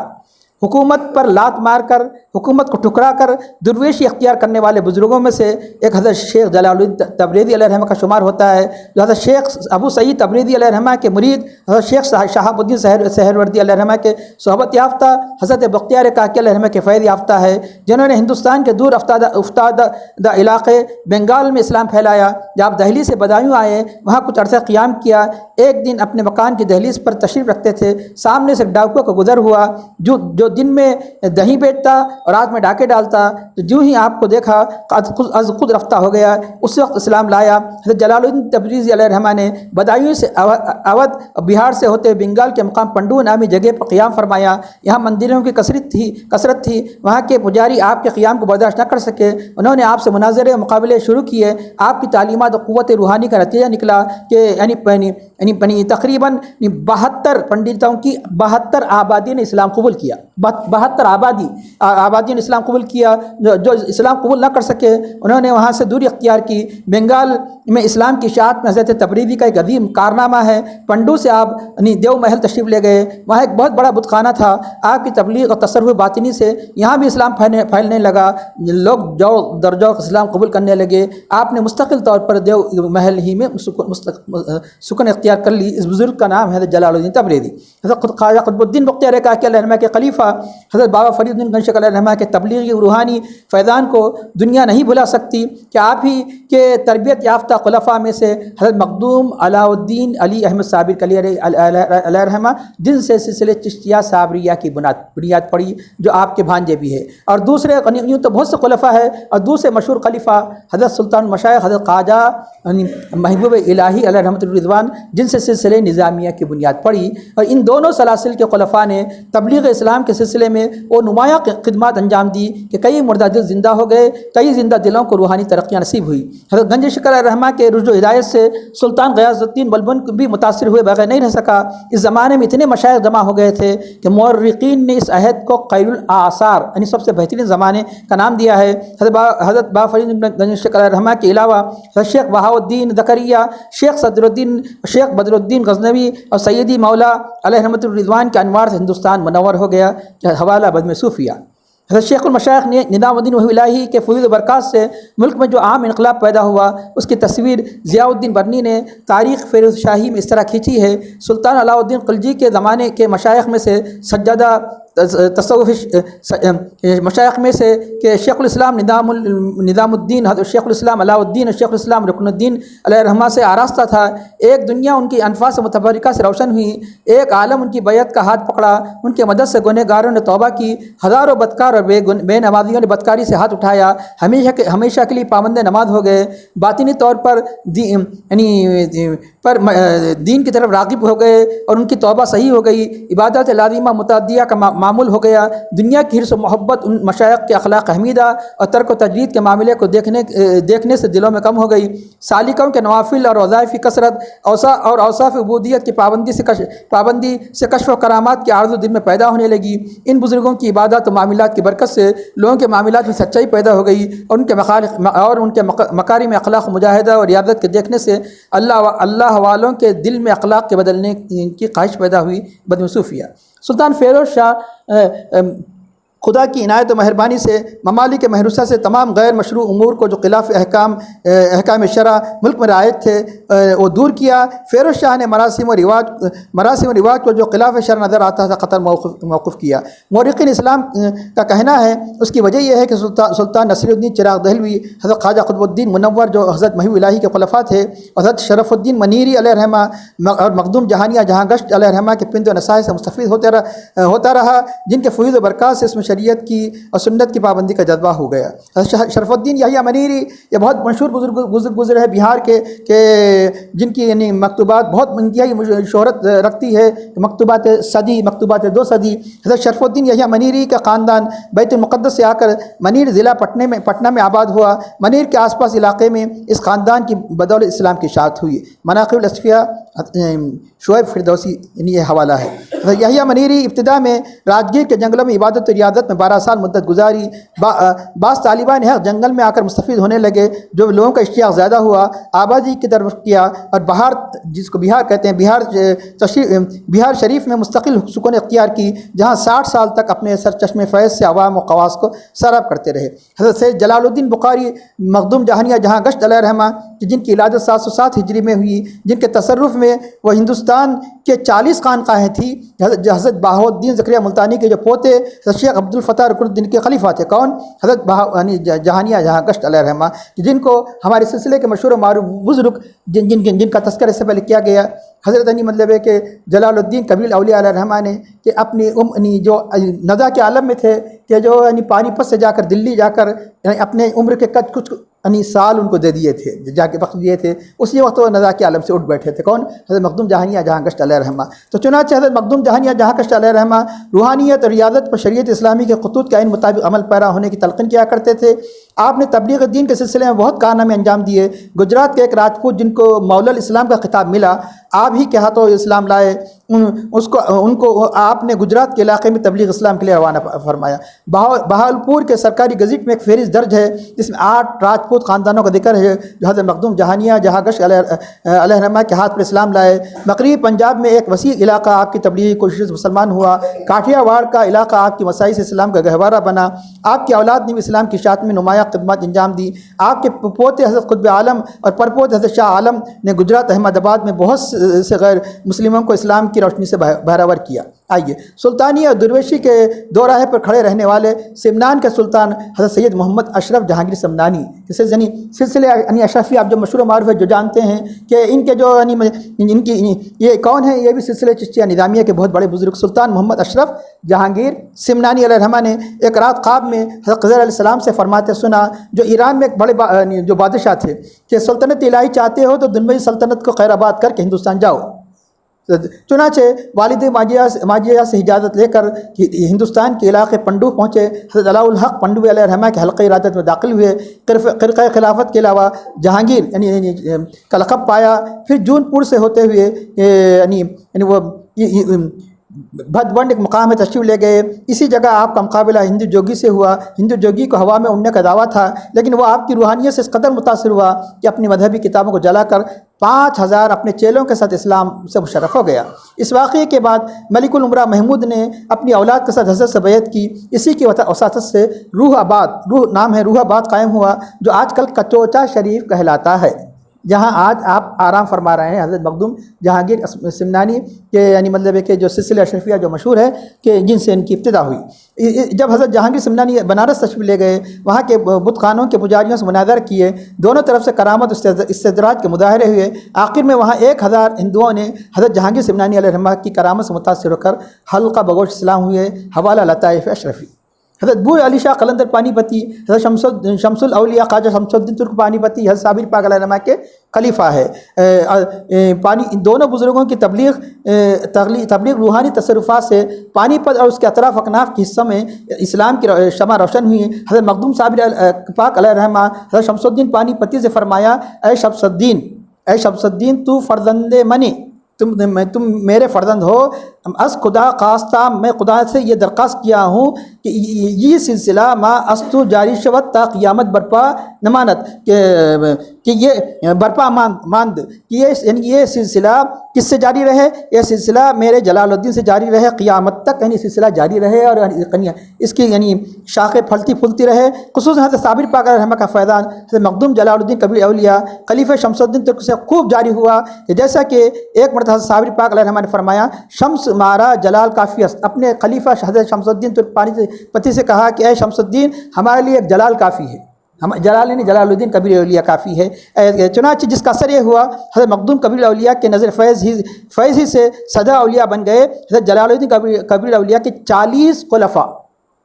حکومت پر لات مار کر، حکومت کو ٹکرا کر درویشی اختیار کرنے والے بزرگوں میں سے ایک حضرت شیخ جلال الدین تبریزی علیہ الرحمہ کا شمار ہوتا ہے، جو حضرت شیخ ابو سعید تبریزی علیہ الرحمہ کے مرید حضرت شیخ شہاب الدین سہروردی علیہ الرحمہ کے صحبت یافتہ، حضرت بختیار کاکی علیہ الرحمہ کے فیض یافتہ ہے، جنہوں نے ہندوستان کے دور افتادہ علاقے بنگال میں اسلام پھیلایا۔ جب آپ دہلی سے بدایوں آئے، وہاں کچھ عرصہ قیام کیا۔ ایک دن اپنے مکان کی دہلیز پر تشریف رکھتے تھے، سامنے سے ڈاکو کا گزر ہوا جو دن میں دہی بیچتا اور رات میں ڈاکے ڈالتا، تو جو ہی آپ کو دیکھا از خود رفتہ ہو گیا، اس وقت اسلام لایا۔ حضرت جلال الدین تبریزی علیہ الرحمہ نے بدایوں سے اودھ بہار سے ہوتے بنگال کے مقام پنڈو نامی جگہ پر قیام فرمایا۔ یہاں مندروں کی کثرت تھی، وہاں کے پجاری آپ کے قیام کو برداشت نہ کر سکے، انہوں نے آپ سے مناظرے مقابلے شروع کیے۔ آپ کی تعلیمات و قوت روحانی کا نتیجہ نکلا کہ یعنی تقریباً 72 پنڈتوں کی 72 آبادی نے اسلام قبول کیا، 72 آبادی نے اسلام قبول کیا۔ جو اسلام قبول نہ کر سکے انہوں نے وہاں سے دوری اختیار کی۔ بنگال میں اسلام کی اشاعت میں حضرت تبریزی کا ایک عظیم کارنامہ ہے۔ پنڈو سے آپ دیو محل تشریف لے گئے، وہاں ایک بہت بڑا بت خانہ تھا۔ آپ کی تبلیغ اور تصرف باطنی سے یہاں بھی اسلام پھیلنے لگا، لوگ جو درجہ اسلام قبول کرنے لگے۔ آپ نے مستقل طور پر دیو محل ہی میں سکون اختیار کر لی۔ اس بزرگ کا نام ہے جلال الدین تبریزی۔ حضرت خواجہ قطب الدین بختیار کاکی علیہ الرحمہ کے خلیفہ حضرت بابا فرید الدین گنج شیخ علیہ الرحمہ کے تبلیغی روحانی فیضان کو دنیا نہیں بھلا سکتی کہ آپ ہی کہ تربیت یافتہ خلفاء میں سے حضرت مخدوم علاء الدین علی احمد صابر علیہ رحمہ، جن سے سلسلے چشتیہ صابریہ کی بنیاد پڑی، جو آپ کے بھانجے بھی ہے، اور دوسرے یوں تو بہت سے خلفاء ہے، اور دوسرے مشہور خلیفہ حضرت سلطان المشائخ حضرت خواجہ محبوب الہی علیہ رحمۃ الرضوان، جن سے سلسلے نظامیہ کی بنیاد پڑی، اور ان دونوں سلاسل کے خلفاء نے تبلیغ اسلام کے سلسلے میں وہ نمایاں خدمات انجام دی کہ کئی مردہ دل زندہ ہو گئے، کئی زندہ دلوں کو روحانی ترقیاں نصیب ہوئی۔ حضرت گنج شکر علیہ رحمہ کے رشد و ہدایت سے سلطان غیاث الدین بلبن بھی متاثر ہوئے بغیر نہیں رہ سکا۔ اس زمانے میں اتنے مشائخ جمع ہو گئے تھے کہ مورخین نے اس عہد کو خیر الاعصار یعنی سب سے بہترین زمانے کا نام دیا ہے۔ حضرت با فرید گنج شکر علیہ رحمہ کے علاوہ حضرت شیخ بہاء الدین زکریا، شیخ شیخ بدر الدین غزنوی اور سیدی مولا علیہ رحمۃ الرضوان کے انوار سے ہندوستان منور ہو گیا۔ حوالہ بزم صوفیہ۔ حضرت شیخ المشائخ نے نظام الدین وحی الہی کے فیوض و برکات سے ملک میں جو عام انقلاب پیدا ہوا، اس کی تصویر ضیاء الدین برنی نے تاریخ فیروز شاہی میں اس طرح کھینچی ہے۔ سلطان علاء الدین خلجی کے زمانے کے مشائخ میں سے سجادہ تصوف مشائخ میں سے کہ شیخ الاسلام نظام الدین، حضرت شیخ الاسلام علاء الدین اور شیخ الاسلام رکن الدین علیہ رحمہ سے آراستہ تھا۔ ایک دنیا ان کی انفاس متبرکہ سے روشن ہوئی، ایک عالم ان کی بیعت کا ہاتھ پکڑا، ان کے مدد سے گنہگاروں نے توبہ کی، ہزاروں بدکار اور بے نمازیوں نے بدکاری سے ہاتھ اٹھایا، ہمیشہ کے لیے پابند نماز ہو گئے، باطنی طور پر دین کی طرف راغب ہو گئے اور ان کی توبہ صحیح ہو گئی، عبادت لازمہ متعدیہ کا معمول ہو گیا۔ دنیا کی حرص و محبت ان مشائخ کے اخلاق حمیدہ اور ترک و تجدید کے معاملے کو دیکھنے سے دلوں میں کم ہو گئی۔ سالکوں کے نوافل اور وظائف کی کثرت اور اوصاف عبودیت کی پابندی سے کشف و کرامات کی آرزو دل میں پیدا ہونے لگی۔ ان بزرگوں کی عبادات و معاملات کی برکت سے لوگوں کے معاملات میں سچائی پیدا ہو گئی، اور ان کے مکارم اخلاق مجاہدہ اور ریاضت کے دیکھنے سے اللہ والوں کے دل میں اخلاق کے بدلنے کی خواہش پیدا ہوئی۔ بدم صوفیہ۔ سلطان فیروز شاہ خدا کی عنایت و مہربانی سے ممالک محروسہ سے تمام غیر مشروع امور کو جو خلاف احکام شرع ملک میں رائج تھے وہ دور کیا۔ فیروز شاہ نے مراسم و رواج کو جو خلاف شرع نظر آتا تھا قطعا موقف کیا۔ مورخین اسلام کا کہنا ہے اس کی وجہ یہ ہے کہ سلطان نصیر الدین چراغ دہلوی، حضرت خواجہ قطب الدین منور جو حضرت محبوب الہی کے خلفاء تھے، حضرت شرف الدین منیری علیہ رحمہ اور مخدوم جہانیہ جہاں گشت علیہ رحمہ کے پند و نصائح سے مستفید ہوتا رہا، جن کے فیوض و برکات سے اس میں شریعت کی اور سنت کی پابندی کا جذبہ ہو گیا۔ شرف الدین یحییٰ منیری یہ بہت مشہور بزرگ گزرے ہیں بہار کے کہ جن کی یعنی مکتوبات بہت انتہائی شہرت رکھتی ہے، مکتوبات صدی، مکتوبات 2 صدی۔ حضرت شرف الدین یحییٰ منیری کا خاندان بیت المقدس سے آ کر منیر ضلع پٹنہ میں آباد ہوا۔ منیر کے آس پاس علاقے میں اس خاندان کی بدولت اسلام کی اشاعت ہوئی۔ مناقب الاصفیاء شعیب فردوسی یہ حوالہ ہے۔ یحییٰ منیری ابتدا میں راجگیر کے جنگلوں میں عبادت و ریاضت میں 12 سال مدت گزاری۔ بعض طالبان حق جنگل میں آ کر مستفید ہونے لگے، جو لوگوں کا اشتیاق زیادہ ہوا، آبادی کی طرف کیا اور بہار، جس کو بہار کہتے ہیں، بہار شریف میں مستقل سکون اختیار کی، جہاں 60 سال تک اپنے سرچشمے فیض سے عوام و خواص کو سراب کرتے رہے۔ حضرت سید جلال الدین بخاری مخدوم جہانیہ جہاں گشت علیہ رحمہ، جن کی ولادت 707 ہجری میں ہوئی، جن کے تصرف میں وہ ہندوستان کے 40 خانقاہیں تھیں۔ حضرت بہاء الدین زکریا ملتانی کے جو پوتے حضرت شیخ عبد الفتاح رکن الدین کے خلیفہ تھے، کون؟ حضرت جہانیہ جہاں گشت علیہ رحمہ، جن کو ہمارے سلسلے کے مشہور و معروف بزرگ جن کا تذکرہ اس سے پہلے کیا گیا، حضرت مطلب ہے کہ جلال الدین کبیر اولیاء علیہ رحمہ نے کہ اپنی جو نزا کے عالم میں تھے کہ جو پانی پت سے جا کر دلی جا کر اپنے عمر کے کچھ سال ان کو دے دیے تھے، جا کے وقت دیے تھے، اسی وقت وہ نزا کے عالم سے اٹھ بیٹھے تھے، کون؟ حضرت مخدوم جہانیہ جہاں گشت علیہ رحمہ۔ تو چنانچہ حضرت مخدوم جہانیہ جہاں گشت علیہ رحمہ روحانیت اور ریاضت پر شریعت اسلامی کے خطوط کے عین مطابق عمل پیرا ہونے کی تلقین کیا کرتے تھے۔ آپ نے تبلیغ دین کے سلسلے میں بہت کارنامے انجام دیے۔ گجرات کے ایک راجپوت جن کو مولا الاسلام کا خطاب ملا، آپ ہی کے ہاتھوں اسلام لائے، ان کو آپ نے گجرات کے علاقے میں تبلیغ اسلام کے لیے روانہ فرمایا۔ بہاولپور کے سرکاری گزٹ میں ایک فہرست درج ہے جس میں 8 راجپوت خاندانوں کا ذکر ہے جو حضرت مخدوم جہانیہ جہاں گشت علیہ رحمہ کے ہاتھ پر اسلام لائے۔ مغربی پنجاب میں ایک وسیع علاقہ آپ کی تبلیغی کوشش سے مسلمان ہوا۔ کاٹھیا واڑ کا علاقہ آپ کی مسائی سے اسلام کا گہوارہ بنا۔ آپ کی اولاد نے بھی اسلام کی اشاعت میں نمایاں خدمات انجام دی۔ آپ کے پوتے حضرت قطب عالم اور پرپوتے حضرت شاہ عالم نے گجرات احمد آباد میں بہت سے غیر مسلموں کو اسلام کی روشنی سے بہرور کیا۔ آئیے سلطانی اور درویشی کے دو راہ پر کھڑے رہنے والے سمنان کے سلطان حضرت سید محمد اشرف جہانگیر سمنانی، جسے سلسلے اشرفی آپ جو مشہور و معروف ہے، جو جانتے ہیں کہ ان کے جو ان کی یہ کون ہیں، یہ بھی سلسلے چشتیہ نظامیہ کے بہت بڑے بزرگ سلطان محمد اشرف جہانگیر سمنانی علیہ الرحمہ نے ایک رات خواب میں حضرت خضر علیہ السلام سے فرماتے سنا، جو ایران میں ایک بڑے جو بادشاہ تھے، کہ سلطنت الہی چاہتے ہو تو دنوی سلطنت کو خیر آباد کر کے ہندوستان جاؤ۔ چنانچہ والد ماجیہ سے اجازت لے کر ہندوستان کے علاقے پنڈو پہنچے۔ حضرت علاء الحق پنڈو علیہ الرحمہ کے حلقہ ارادت میں داخل ہوئے۔ خرقہ خلافت کے علاوہ جہانگیر کا لقب پایا۔ پھر جون پور سے ہوتے ہوئے وہ بھدونڈ ایک مقام میں تشریف لے گئے۔ اسی جگہ آپ کا مقابلہ ہندو جوگی سے ہوا۔ ہندو جوگی کو ہوا میں اڑنے کا دعویٰ تھا، لیکن وہ آپ کی روحانیت سے اس قدر متاثر ہوا کہ اپنی مذہبی کتابوں کو جلا کر 5000 اپنے چیلوں کے ساتھ اسلام سے مشرف ہو گیا۔ اس واقعے کے بعد ملک العمرہ محمود نے اپنی اولاد کے ساتھ حضرت سے بیعت کی۔ اسی کی وساطت سے روح آباد قائم ہوا، جو آج کل کچوچا شریف کہلاتا ہے، جہاں آج آپ آرام فرما رہے ہیں۔ حضرت مخدوم جہانگیر سمنانی کے مطلب ہے کہ جو سلسلہ اشرفیہ جو مشہور ہے کہ جن سے ان کی ابتدا ہوئی۔ جب حضرت جہانگیر سمنانی بنارس تشریف لے گئے، وہاں کے بت خانوں کے پجاریوں سے مناظر کیے، دونوں طرف سے کرامت استدراج کے مظاہرے ہوئے۔ آخر میں وہاں 1000 ہندوؤں نے حضرت جہانگیر سمنانی علیہ الرحمہ کی کرامت سے متاثر ہو کر حلقہ بگوش اسلام ہوئے۔ حوالہ لطائف اشرفی۔ حضرت بو علی شاہ قلندر پانی پتی، حضرت شمس الاولیاء خواجہ شمس الدین ترک پانی پتی حضرت صابر پاک علیہ الرحمہ کے خلیفہ ہے۔ ان دونوں بزرگوں کی تبلیغ روحانی تصرفات سے پانی پت اور اس کے اطراف اکناف کے حصوں میں اسلام کی شمع روشن ہوئی۔ حضرت مخدوم صابر پاک علیہ الرحمہ حضرت شمس الدین پانی پتی سے فرمایا، اے شمس الدین تو فرزند منی، تم میرے فرزند ہو۔ از خدا خواستہ، میں خدا سے یہ درخواست کیا ہوں کہ یہ سلسلہ ما استو جاری شود تا قیامت برپا نماند، کہ یہ برپا ماند، کہ یہ سلسلہ کس سے جاری رہے؟ یہ سلسلہ میرے جلال الدین سے جاری رہے قیامت تک، سلسلہ جاری رہے اور اس کی شاخیں پھلتی پھولتی رہے۔ خصوصاً حضرت صابر پاک علیہ الرحمہ کا فیضان حضرت مخدوم جلال الدین کبیر اولیاء خلیفہ شمس الدین ترک سے خوب جاری ہوا، کہ جیسا کہ ایک مرتبہ حضرت صابر پاک علیہ الرحمہ نے فرمایا، شمس مارا جلال کافی است، اپنے خلیفہ حضرت شمس الدین ترک پانی پتی سے کہا کہ اے شمس الدین، ہمارے لیے ایک جلال کافی ہے، جلال الدین کبیر اولیاء کافی ہے۔ چنانچہ جس کا اثر یہ ہوا، حضرت مخدوم کبیر اولیاء کے نظر فیض ہی سے سدا اولیاء بن گئے۔ حضرت جلال الدین کبیر اولیاء کے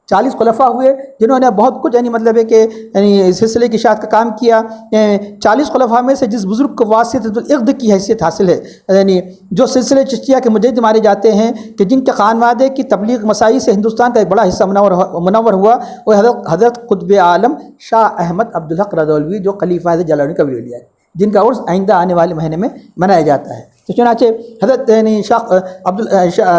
40 خلفاء ہوئے، جنہوں نے بہت کچھ مطلب ہے کہ سلسلے کی اشاعت کا کام کیا۔ 40 خلفاء میں سے جس بزرگ کو واسطۃ العقد کی حیثیت حاصل ہے، جو سلسلے چشتیہ کے مجدد مانے جاتے ہیں، کہ جن کے خانوادے کی تبلیغ مسائی سے ہندوستان کا ایک بڑا حصہ منور ہوا، وہ حضرت قطب عالم شاہ احمد عبدالحق رضوی، جو خلیفہ جلال الدین کبیر اولیاء ہے، جن کا عرس آئندہ آنے والے مہینے میں منایا جاتا ہے۔ تو چنانچہ حضرت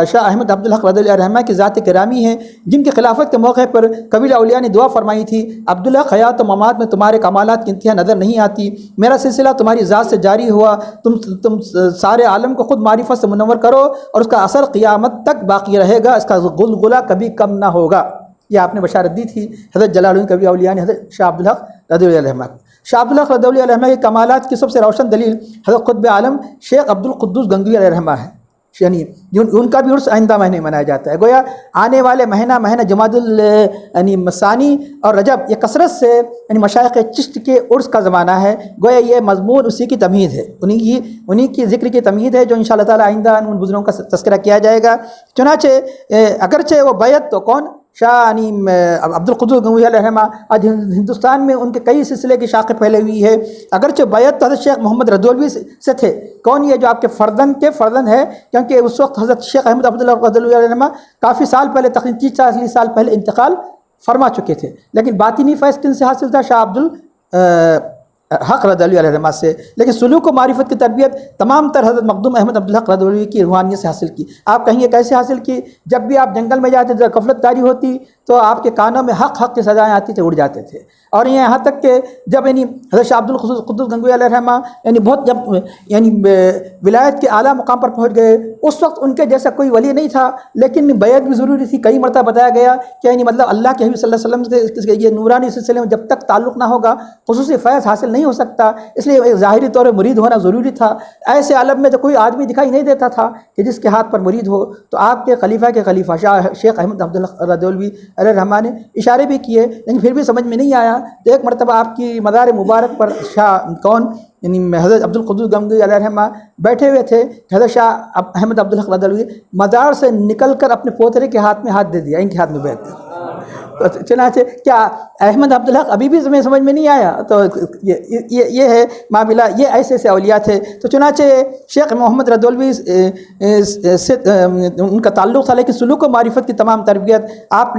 شاہ احمد عبدالحق رضی اللہ عنہ کی ذات گرامی ہیں، جن کی خلافت کے موقع پر قبیلہ اولیاء نے دعا فرمائی تھی، عبداللہ حیات و ممات میں تمہارے کمالات کی انتہا نظر نہیں آتی، میرا سلسلہ تمہاری ذات سے جاری ہوا، تم سارے عالم کو خود معرفت سے منور کرو اور اس کا اثر قیامت تک باقی رہے گا، اس کا غلغلہ کبھی کم نہ ہوگا۔ یہ آپ نے بشارت دی تھی حضرت جلال الدین کبیر اولیاء نے حضرت شاہ عبدالحق رضی اللہ عنہ۔ شاہ عبدالحق رضی اللہ عنہ کے کمالات کی سب سے روشن دلیل حضرت قطب عالم شیخ عبدالقدوس گنگوی علیہ الرحمہ ہے، ان کا بھی عرس آئندہ مہینے منایا جاتا ہے۔ گویا آنے والے مہینہ جمادی الثانی اور رجب یہ کثرت سے مشائخ چشت کے عرس کا زمانہ ہے۔ گویا یہ مضمون اسی کی تمہید ہے، انہی کی ذکر کی تمہید ہے، جو انشاءاللہ تعالی آئندہ ان بزرگوں کا تذکرہ کیا جائے گا۔ چنانچہ اگرچہ وہ بیعت تو کون شاہ عبدالقدوس گنگوی علیہ الرحمہ، آج ہندوستان میں ان کے کئی سلسلے کی شاخیں پھیلے ہوئی ہے، اگرچہ بیعت حضرت شیخ محمد رضوی سے تھے، کون یہ جو آپ کے فرزند ہے، کیونکہ اس وقت حضرت شیخ احمد عبداللہ رضوی علیہ الرحمہ کافی سال پہلے، تقریباً 30-40 سال پہلے انتقال فرما چکے تھے، لیکن باطنی فیض کن سے حاصل تھا؟ شاہ عبدالحق رضی اللہ علیہ الرحمہ سے، لیکن سلوک و معرفت کی تربیت تمام تر حضرت مخدوم احمد عبدالحق رضوی کی روحانیت سے حاصل کی۔ آپ کہیں یہ کیسے حاصل کی؟ جب بھی آپ جنگل میں جاتے تھے، غفلت طاری ہوتی تو آپ کے کانوں میں حق کی سزائیں آتی تھے، اڑ جاتے تھے۔ اور یہاں تک کہ جب حضرت شاہ عبدالقدوس گنگوی علیہ الرحمہ بہت جب ولایت کے اعلیٰ مقام پر پہنچ گئے، اس وقت ان کے جیسا کوئی ولی نہیں تھا، لیکن بیعت بھی ضروری تھی۔ کئی مرتبہ بتایا گیا کہ مطلب اللہ کے حبیب صلی اللہ علیہ وسلم سے یہ نورانی سلسلے میں جب تک تعلق نہ ہوگا، خصوصی فیض حاصل نہیں نہیں ہو سکتا، اس لیے ایک ظاہری طور پر مرید ہونا ضروری تھا۔ ایسے عالم میں تو کوئی آدمی دکھائی نہیں دیتا تھا کہ جس کے ہاتھ پر مرید ہو، تو آپ کے خلیفہ شیخ احمد عبدالحق رضوی علیہ الرحمہ نے اشارے بھی کیے، لیکن پھر بھی سمجھ میں نہیں آیا۔ تو ایک مرتبہ آپ کی مزار مبارک پر یعنی حضرت عبدالقدوس گنگوئی علیہ الرحمہ بیٹھے ہوئے تھے کہ حضرت شاہ احمد عبدالحق رضوی مزار سے نکل کر اپنے پوترے کے ہاتھ میں ہاتھ دے دیا، ان کے ہاتھ میں بیٹھ دیا۔ تو چنانچہ کیا احمد عبدالحق ابھی بھی سمجھ میں نہیں آیا؟ تو یہ ہے معاملہ، یہ ایسے ایسے اولیاء تھے۔ تو چنانچہ شیخ محمد رضوی سے ان کا تعلق تھا، لیکن سلوک و معرفت کی تمام تربیت آپ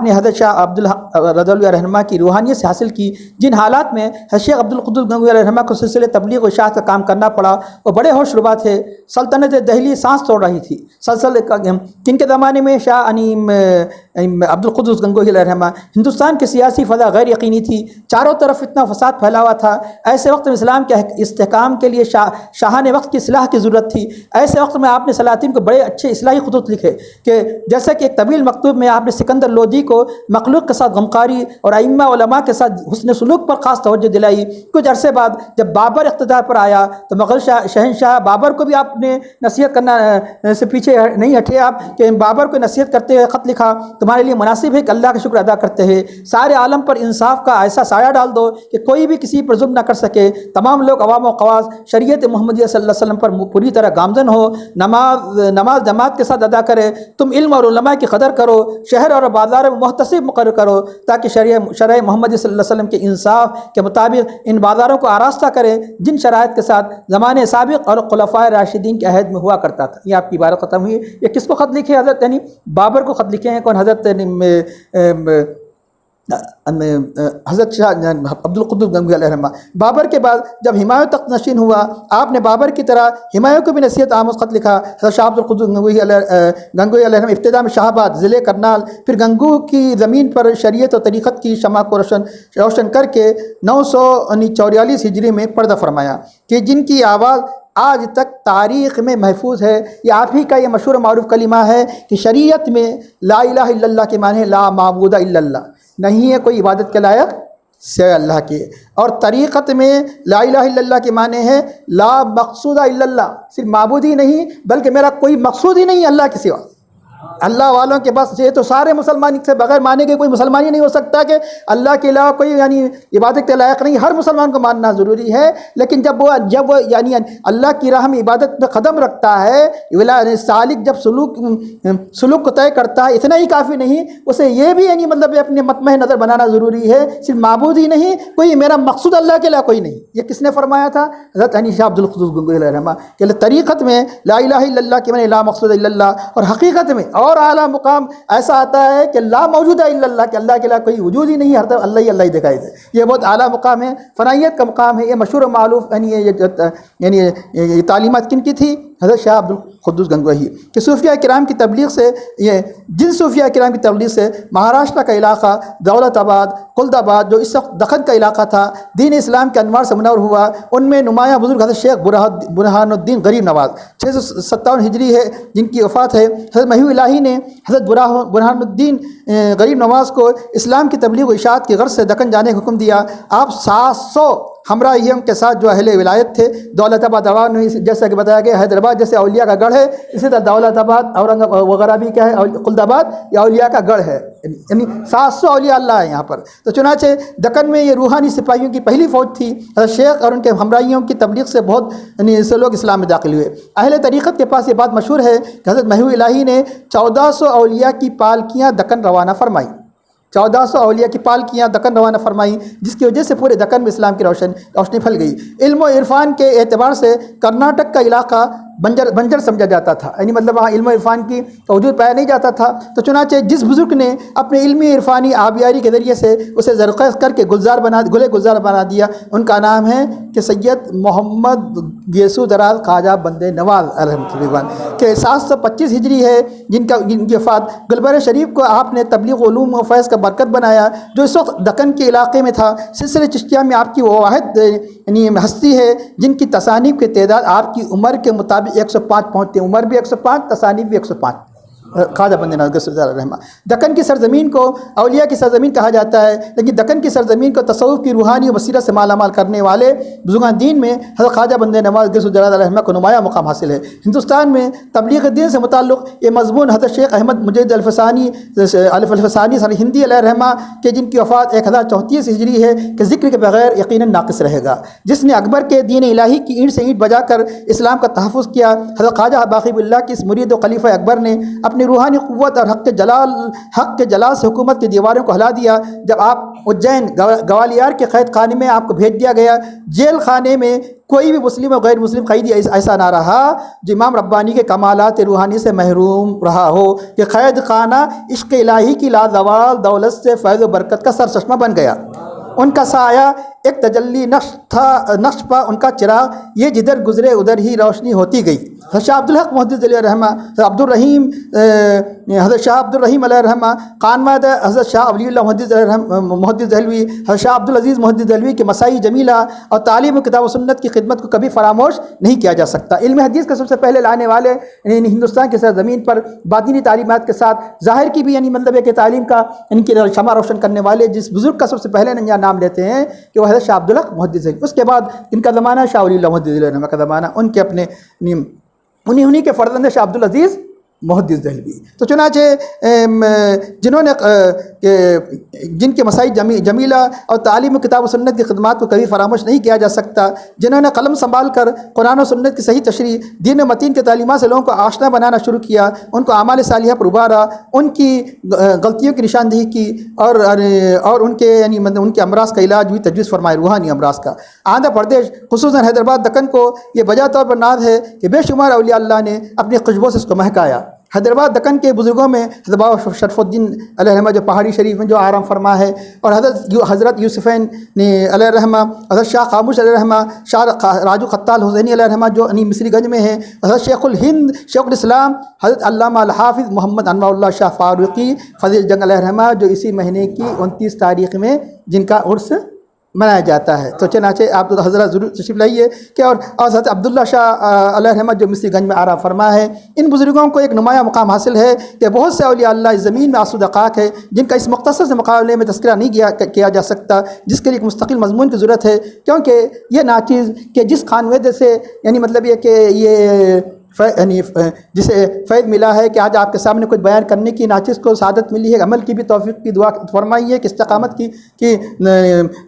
نے حضرت شاہ عبدالحق رضوی علیہ الرحمہ کی روحانیت سے حاصل کی۔ جن حالات میں شیخ عبدالقدوس گنگوئی علیہ الرحمہ کو سلسلے تبلیغ و اشاعت کا کام کرنا پڑا، وہ بڑے ہوش ربا تھے۔ سلطنت دہلی سانس توڑ رہی تھی۔ کن کے زمانے میں؟ شاہ عبدالقدوس گنگوئی علیہ الرحمہ۔ ہندوستان کی سیاسی فضا غیر یقینی تھی، چاروں طرف اتنا فساد پھیلا ہوا تھا۔ ایسے وقت میں اسلام کے استحکام کے لیے شاہانہ وقت کی اصلاح کی ضرورت تھی۔ ایسے وقت میں آپ نے سلاطین کو بڑے اچھے اصلاحی خطوط لکھے کہ جیسا کہ ایک طویل مکتوب میں آپ نے سکندر لودھی کو مخلوق کے ساتھ غمخواری اور ائمہ علماء کے ساتھ حسن سلوک پر خاص توجہ دلائی۔ کچھ عرصے بعد جب بابر اقتدار پر آیا تو مغل شہنشاہ بابر کو بھی آپ نے نصیحت کرنا سے پیچھے نہیں ہٹے آپ کہ بابر کو نصیحت کرتے ہوئے خط لکھا، تمہارے لیے مناسب ہے کہ اللہ کا شکر ادا کرتے ہیں، سارے عالم پر انصاف کا ایسا سایہ ڈال دو کہ کوئی بھی کسی پر ظلم نہ کر سکے، تمام لوگ عوام و خواص شریعت محمدیہ صلی اللہ علیہ وسلم پر پوری طرح گامزن ہو، نماز جماعت کے ساتھ ادا کرے، تم علم اور علماء کی قدر کرو، شہر اور بازار میں محتسب مقرر کرو تاکہ شرع محمدیہ صلی اللہ علیہ وسلم کے انصاف کے مطابق ان بازاروں کو آراستہ کرے جن شرائط کے ساتھ زمانے سابق اور خلفائے راشدین کے عہد میں ہوا کرتا تھا۔ یہ آپ کی عبارت ختم ہوئی۔ یہ کس کو خط لکھے؟ حضرت یعنی بابر کو خط لکھے ہیں کون؟ حضرت شاہ عبدالقدوس گنگوئی علیہ الرحمہ۔ بابر کے بعد جب ہمایوں تخت نشین ہوا، آپ نے بابر کی طرح ہمایوں کو بھی نصیحت آموز خط لکھا۔ حضرت شاہ عبدالقدوس گنگوئی علیہ الرحمہ ابتدا میں شاہ آباد ضلع کرنال، پھر گنگو کی زمین پر شریعت و طریقت کی شمع کو روشن کر کے 944 ہجری میں پردہ فرمایا کہ جن کی آواز آج تک تاریخ میں محفوظ ہے۔ یہ آپ ہی کا یہ مشہور معروف کلمہ ہے کہ شریعت میں لا الہ الا اللہ کے معنی لا معبود الا اللہ، نہیں ہے کوئی عبادت کے لائق سوائے اللہ کے، اور طریقت میں لا الہ الا اللہ کے معنی ہے لا مقصود الا اللہ، صرف معبود ہی نہیں بلکہ میرا کوئی مقصود ہی نہیں اللہ کے سوا۔ اللہ والوں کے بس یہ تو سارے مسلمان سے بغیر مانے کے کوئی مسلمان ہی نہیں ہو سکتا کہ اللہ کے علاوہ کوئی یعنی عبادت کے لائق نہیں، ہر مسلمان کو ماننا ضروری ہے۔ لیکن جب وہ یعنی اللہ کی راہ میں عبادت پہ قدم رکھتا ہے، سالک جب سلوک کو طے کرتا ہے، اتنا ہی کافی نہیں، اسے یہ بھی یعنی مطلب اپنے مطمئن نظر بنانا ضروری ہے، صرف معبود ہی نہیں، کوئی میرا مقصود اللہ کے علاوہ کوئی نہیں۔ یہ کس نے فرمایا تھا؟ حضرت شاہ عبدالقدوس گنگوئی علیہ الرحمہ کہ طریقت میں لا الہ الا اللہ کے معنی لا مقصود الا اللہ، اور حقیقت میں اور اعلیٰ مقام ایسا آتا ہے کہ لا موجود الا اللہ، کہ اللہ کے علاوہ کوئی وجود ہی نہیں، ہر طرف اللہ ہی دکھائی دے۔ یہ بہت اعلیٰ مقام ہے، فنائیت کا مقام ہے۔ یہ مشہور و معروف یعنی یہ تعلیمات کن کی تھی؟ حضرت شاہ عبدالقدوس گنگوئی کہ صوفیہ کرام کی تبلیغ سے جن صوفیہ کرام کی تبلیغ سے مہاراشٹر کا علاقہ دولت آباد کلد آباد جو اس وقت دکن کا علاقہ تھا دین اسلام کے انوار سے منور ہوا، ان میں نمایاں بزرگ حضرت شیخ برہان الدین غریب نواز 657 ہجری ہے جن کی وفات ہے۔ حضرت محی الہی نے حضرت برہان الدین غریب نواز کو اسلام کی تبلیغ و اشاعت کی غرض سے دکن جانے کا حکم دیا۔ آپ 700 ہمراہیوں کے ساتھ جو اہل ولایت تھے، دولت آباد جیسا کہ بتایا گیا حیدرآباد جیسے اولیاء کا گڑھ ہے، اسی طرح دولت آباد اورنگ وغیرہ بھی کیا ہے خلد آباد یہ اولیاء کا گڑھ ہے، یعنی 700 اولیاء اللہ ہے یہاں پر۔ تو چنانچہ دکن میں یہ روحانی سپاہیوں کی پہلی فوج تھی۔ حضرت شیخ اور ان کے ہمراہیوں کی تبلیغ سے بہت سے لوگ اسلام میں داخل ہوئے۔ اہل طریقت کے پاس یہ بات مشہور ہے کہ حضرت محی الہی نے 1400 اولیاء کی پالکیاں دکن روانہ فرمائی، 1400 اولیاء کی پالکیاں دکن روانہ فرمائی، جس کی وجہ سے پورے دکن میں اسلام کی روشنی پھیل گئی۔ علم و عرفان کے اعتبار سے کرناٹک کا علاقہ بنجر سمجھا جاتا تھا، یعنی مطلب وہاں علم و عرفان کی وجود پایا نہیں جاتا تھا۔ تو چنانچہ جس بزرگ نے اپنے علمی عرفانی آبیاری کے ذریعے سے اسے زرخیز کر کے گلزار بنا دیا، ان کا نام ہے کہ سید محمد گیسو دراز خواجہ بندے نواز رحمۃ اللہ کہ 725 ہجری ہے جن کی وفات۔ گلبرگہ شریف کو آپ نے تبلیغ علوم و فیض کا برکت بنایا جو اس وقت دکن کے علاقے میں تھا۔ سلسلہ چشتیہ میں آپ کی وہ واحد یعنی ہستی ہے جن کی تصانیف کی تعداد آپ کی عمر کے مطابق 105 پہنچتی ہے، عمر بھی 105، تصانیف بھی 105۔ خواجہ بندے نواز گسو علیہ رحمہ۔ دکن کی سرزمین کو اولیاء کی سرزمین کہا جاتا ہے، لیکن دکن کی سرزمین کو تصوف کی روحانی بصیرت سے مالا مال کرنے والے بزرگان دین میں حضرت خواجہ بندے نواز گسو علیہ رحمہ کو نمایاں مقام حاصل ہے۔ ہندوستان میں تبلیغ دین سے متعلق یہ مضمون حضرت شیخ احمد مجید الفسانی ہندی علیہ رحمہ کے، جن کی وفات 1034 ہجری ہے، کہ ذکر کے بغیر یقیناً ناقص رہے گا، جس نے اکبر کے دین الہی کی اینٹ سے اینٹ بجا کر اسلام کا تحفظ کیا۔ حضرت خواجہ باقی باللہ کی اس مرید و خلیفہ اکبر نے اپنی روحانی قوت اور حق کے جلال سے حکومت کی دیواروں کو ہلا دیا۔ جب آپ اجین گوالیار کے قید خانے میں آپ کو بھیج دیا گیا، جیل خانے میں کوئی بھی مسلم اور غیر مسلم قیدی ایسا نہ رہا جو امام ربانی کے کمالات روحانی سے محروم رہا ہو، کہ قید خانہ عشق الہی کی لازوال دولت سے فیض و برکت کا سرچشمہ بن گیا۔ ان کا سایہ ایک تجلی نقش پا ان کا چراغ، یہ جدھر گزرے ادھر ہی روشنی ہوتی گئی۔ حضرت شاہ عبدالحق محدث علیہ رحمہ، حضرت شاہ عبدالرحیم علیہ رحمہ، خانماد حضرت شاہ ولی اللہ محدث دہلوی، حضرت شاہ عبدالعزیز محدث دہلوی کے مسائی جمیلہ اور تعلیم و کتاب و سنت کی خدمت کو کبھی فراموش نہیں کیا جا سکتا۔ علم حدیث کا سب سے پہلے لانے والے ہندوستان کی سرزمین پر باطنی تعلیمات کے ساتھ ظاہر کی بھی مطلب ہے کہ تعلیم کا ان کی شمع روشن کرنے والے جس بزرگ کا سب سے پہلے نام لیتے ہیں کہ وہ حضرت شاہ عبدالحق محدث دہلوی۔ اس کے بعد ان کا زمانہ شاہ ولی اللہ محدث علیہ رحمہ کا زمانہ، ان کے اپنے انہی کے فرزند شاہ عبدالعزیز محدث دہلوی۔ تو چنانچہ جنہوں نے جن کے مسائی جمیلہ اور تعلیم و کتاب و سنت کی خدمات کو کبھی فراموش نہیں کیا جا سکتا، جنہوں نے قلم سنبھال کر قرآن و سنت کی صحیح تشریح، دین و متین کے تعلیمات سے لوگوں کو آشنا بنانا شروع کیا، ان کو اعمال صالحہ پر ابھارا، ان کی غلطیوں کی نشاندہی کی، اور ان کے امراض کا علاج بھی تجویز فرمائے، روحانی امراض کا۔ آندھرا پردیش خصوصاً حیدرآباد دکن کو یہ بجا طور پر ناز ہے کہ بے شمار اولیاء اللہ نے اپنی خوشبو سے اس کو مہکایا۔ حیدرآباد دکن کے بزرگوں میں حضرت بابا شرف الدین علیہ رحمہ جو پہاڑی شریف میں جو آرام فرما ہے، اور حضرت یوسفین علیہ رحمہ، حضرت شاہ خاموش علیہ رحمہ، شاہ راجو خطال حسینی علیہ رحمہ جو مصری گنج میں ہے، حضرت شیخ الہند شیخ الاسلام حضرت علامہ الحافظ محمد انواع اللہ شاہ فاروقی فضیل جنگ علیہ رحمہ جو اسی مہینے کی 29 تاریخ میں جن کا عرس منایا جاتا ہے۔ تو چنانچہ آپ حضرات ضرور تشریف لائیے کہ اور حضرت عبداللہ شاہ علیہ رحمہ جو مصری گنج میں آرام فرما ہے، ان بزرگوں کو ایک نمایاں مقام حاصل ہے کہ بہت سے اولیاء اللہ اس زمین میں آسودہ خاک ہے جن کا اس مختصر سے مقابلے میں تذکرہ نہیں کیا جا سکتا، جس کے لیے ایک مستقل مضمون کی ضرورت ہے، کیونکہ یہ ناچیز کہ جس خانویدے سے مطلب یہ کہ یہ جسے فیض ملا ہے کہ آج آپ کے سامنے کچھ بیان کرنے کی ناچیز کو سعادت ملی ہے، عمل کی بھی توفیق کی دعا فرمائی ہے کہ استقامت کی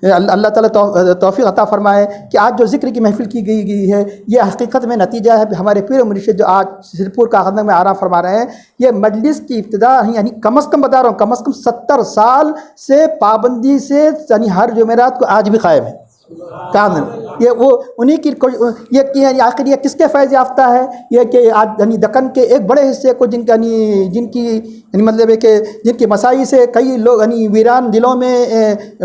اللہ تعالیٰ توفیق عطا فرمائے کہ آج جو ذکر کی محفل کی گئی ہے یہ حقیقت میں نتیجہ ہے ہمارے پیر و مرشد جو آج سرپور کا خدمت میں آرام فرما رہے ہیں۔ یہ مجلس کی ابتدا کم از کم بتا رہا ہوں، کم از کم 70 سال سے پابندی سے ہر جمعرات کو آج بھی قائم ہے کامل۔ یہ وہ انہی کی یہ آخر یہ کس کے فیض یافتہ ہے، یہ کہ آج دکن کے ایک بڑے حصے کو جن کی مطلب ہے کہ جن کی مسائی سے کئی لوگ ویران دلوں میں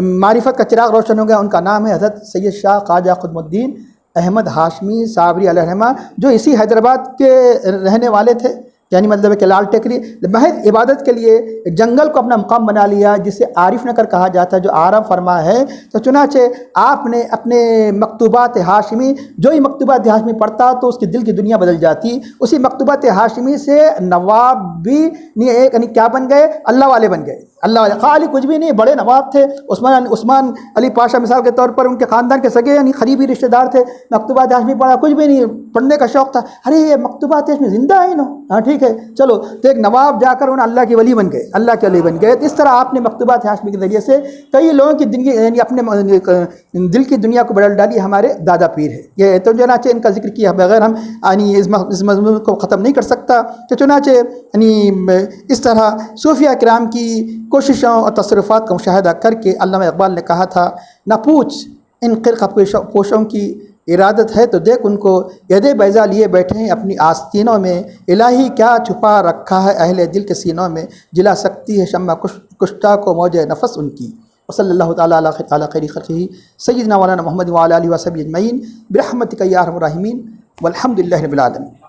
معرفت کا چراغ روشن ہو گیا، ان کا نام ہے حضرت سید شاہ خواجہ قطب الدین احمد ہاشمی صابری علیہ رحمہ، جو اسی حیدرآباد کے رہنے والے تھے، مطلب ہے کہ لال ٹیکری محض عبادت کے لیے جنگل کو اپنا مقام بنا لیا، جسے عارف نگر کہا جاتا ہے، جو آرام فرما ہے۔ تو چنانچہ آپ نے اپنے مکتوبات ہاشمی، جو ہی مکتوبات ہاشمی پڑھتا تو اس کی دل کی دنیا بدل جاتی، اسی مکتوبات ہاشمی سے نواب بھی کیا بن گئے، اللہ والے بن گئے، اللہ والے خالی کچھ بھی نہیں، بڑے نواب تھے۔ عثمان علی پاشا مثال کے طور پر ان کے خاندان کے سگے قریبی رشتہ دار تھے، مکتوبات ہاشمی پڑھا، کچھ بھی نہیں، پڑھنے کا شوق تھا، ارے یہ مکتوبات ہاشمی زندہ ہے نا، ہاں ٹھیک ہے چلو، تو ایک نواب جا کر انہیں اللہ کے ولی بن گئے، اللہ کے ولی بن گئے۔ اس طرح آپ نے مکتوبات ہاشمی کے ذریعے سے کئی لوگوں کی زندگی اپنے دل کی دنیا کو بدل ڈالی، ہمارے دادا پیر ہے یہ۔ تو چنانچہ ان کا ذکر کیا بغیر ہم اس مضمون کو ختم نہیں کر سکتا۔ تو چنانچہ اس طرح صوفیہ کرام کی کوششوں اور تصرفات کا مشاہدہ کر کے علامہ اقبال نے کہا تھا، نہ پوچھ ان خرقہ پوشوں کی ارادت ہے تو دیکھ ان کو یدِ بیضا لیے بیٹھے ہیں اپنی آستینوں میں، الہی کیا چھپا رکھا ہے اہل دل کے سینوں میں، جلا سکتی ہے شمع کشتہ کو موج نفس ان کی۔ وصلی اللہ تعالیٰ علی خیر خلقہ سیدنا مولانا محمد وعلی آلہ وصحبہ اجمعین برحمتک یا ارحم الراحمین والحمد للہ رب العالمین۔